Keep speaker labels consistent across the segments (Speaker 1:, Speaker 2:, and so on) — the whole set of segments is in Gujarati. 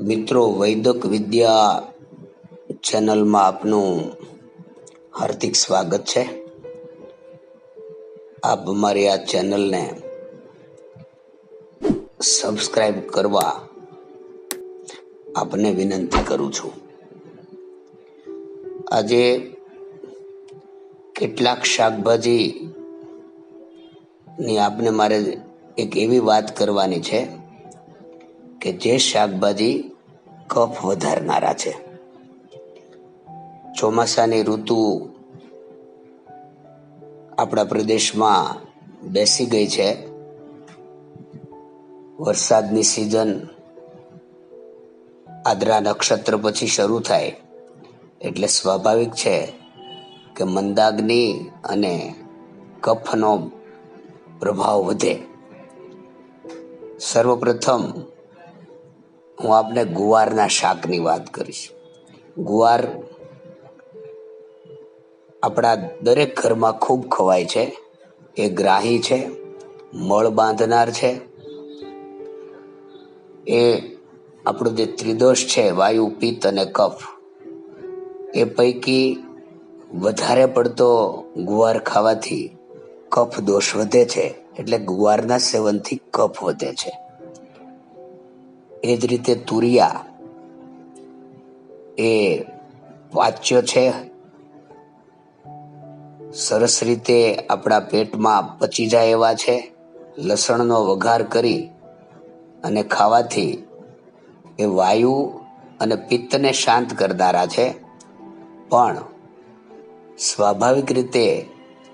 Speaker 1: મિત્રો, વૈદક વિદ્યા ચેનલમાં આપનું હાર્દિક સ્વાગત છે. આપ અમારી આ ચેનલને સબસ્ક્રાઇબ કરવા આપને વિનંતી કરું છું. આજે કેટલાક શાકભાજીની આપને મારે એક એવી વાત કરવાની છે કે જે શાકભાજી કફ વધારનારા છે. ચોમાસાની ઋતુ આપણા પ્રદેશમાં બેસી ગઈ છે. વરસાદની સિઝન આદ્રા નક્ષત્ર પછી શરૂ થાય એટલે સ્વાભાવિક છે કે મંદાગ્નિ અને કફનો પ્રભાવ વધે. સર્વપ્રથમ હું આપને ગુવારના શાકની વાત કરીશ. ગુવાર આપણા દરેક ઘરમાં ખૂબ ખવાય છે. એ ગ્રાહી છે, મળ બાંધનાર છે. એ આપણું જે ત્રિદોષ છે, વાયુ, પિત્ત અને કફ, એ પૈકી વધારે પડતો ગુવાર ખાવાથી કફ દોષ વધે છે. એટલે ગુવારના સેવનથી કફ વધે છે. એ જ રીતે તુરિયા એ પાચ્ય છે, સરસ રીતે આપણા પેટમાં પચી જાય એવા છે. લસણનો વઘાર કરી અને ખાવાથી એ વાયુ અને પિત્તને શાંત કરનારા છે. પણ સ્વાભાવિક રીતે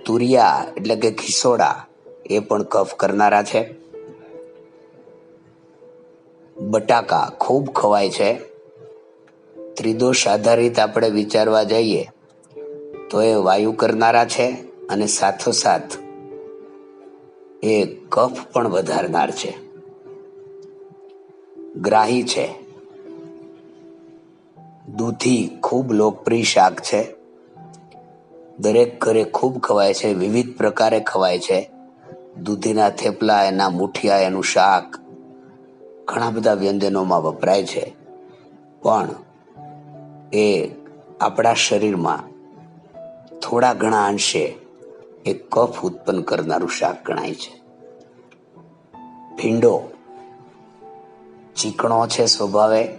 Speaker 1: તુરિયા એટલે કે ખીસોડા એ પણ કફ કરનારા છે. બટાકા ખૂબ ખવાય છે. ત્રિદોષ આધારિત આપણે વિચારવા જઈએ તો એ વાયુ કરનારા છે અને સાથોસાથ એ કફ પણ વધારનાર છે. ગ્રાહી છે. દૂધી ખૂબ લોકપ્રિય શાક છે. દરેક ઘરે ખૂબ ખવાય છે, વિવિધ પ્રકારે ખવાય છે. દૂધીના થેપલા, એના મુઠિયા, એનું શાક ઘણા બધા વ્યંજનોમાં વપરાય છે. પણ એ આપણા શરીરમાં થોડા ઘણા અંશે એ કફ ઉત્પન્ન કરનારું શાક ગણાય છે. ભીંડો ચીકણો છે સ્વભાવે,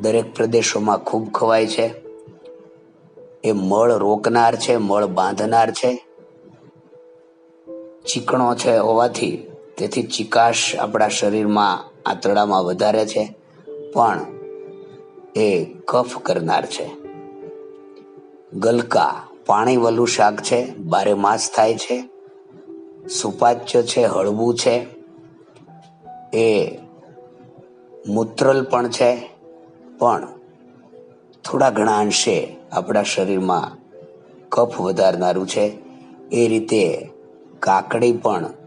Speaker 1: દરેક પ્રદેશોમાં ખૂબ ખવાય છે. એ મળ રોકનાર છે, મળ બાંધનાર છે. ચીકણો છે હોવાથી તેથી ચિકાશ આપણા શરીરમાં, આંતરડામાં વધારે છે, પણ એ કફ કરનાર છે. ગલકા પાણી વાળું શાક છે, બારે માસ થાય છે. સુપાચ્ય છે, હળવું છે. એ મૂત્રલ પણ છે, પણ થોડા ઘણા અંશે આપણા શરીરમાં કફ વધારનારું છે. એ રીતે કાકડી પણ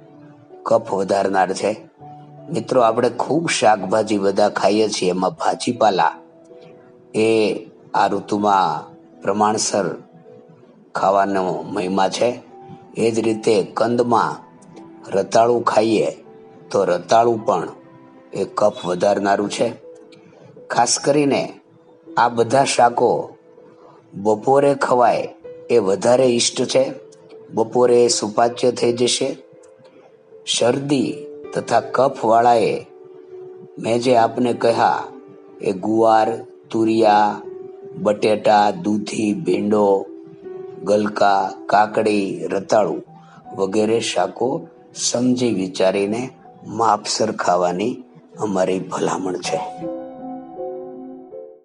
Speaker 1: કફ વધારનાર છે. મિત્રો, આપણે ખૂબ શાકભાજી બધા ખાઈએ છીએ, એમાં ભાજીપાલા એ આ ઋતુમાં પ્રમાણસર ખાવાનો મહિમા છે. એ જ રીતે કંદમાં રતાળું ખાઈએ તો રતાળું પણ એ કફ વધારનારું છે. ખાસ કરીને આ બધા શાકો બપોરે ખવાય એ વધારે ઇષ્ટ છે. બપોરે સુપાચ્ય થઈ જશે. શરદી તથા કફ વાળાએ મેં જે આપને કહ્યા એ ગુવાર, તુરિયા, બટેટા, દૂધી, ભીંડો, ગલકા, કાકડી, રતાળું વગેરે શાકો સમજી વિચારીને માપસર ખાવાની અમારી ભલામણ છે.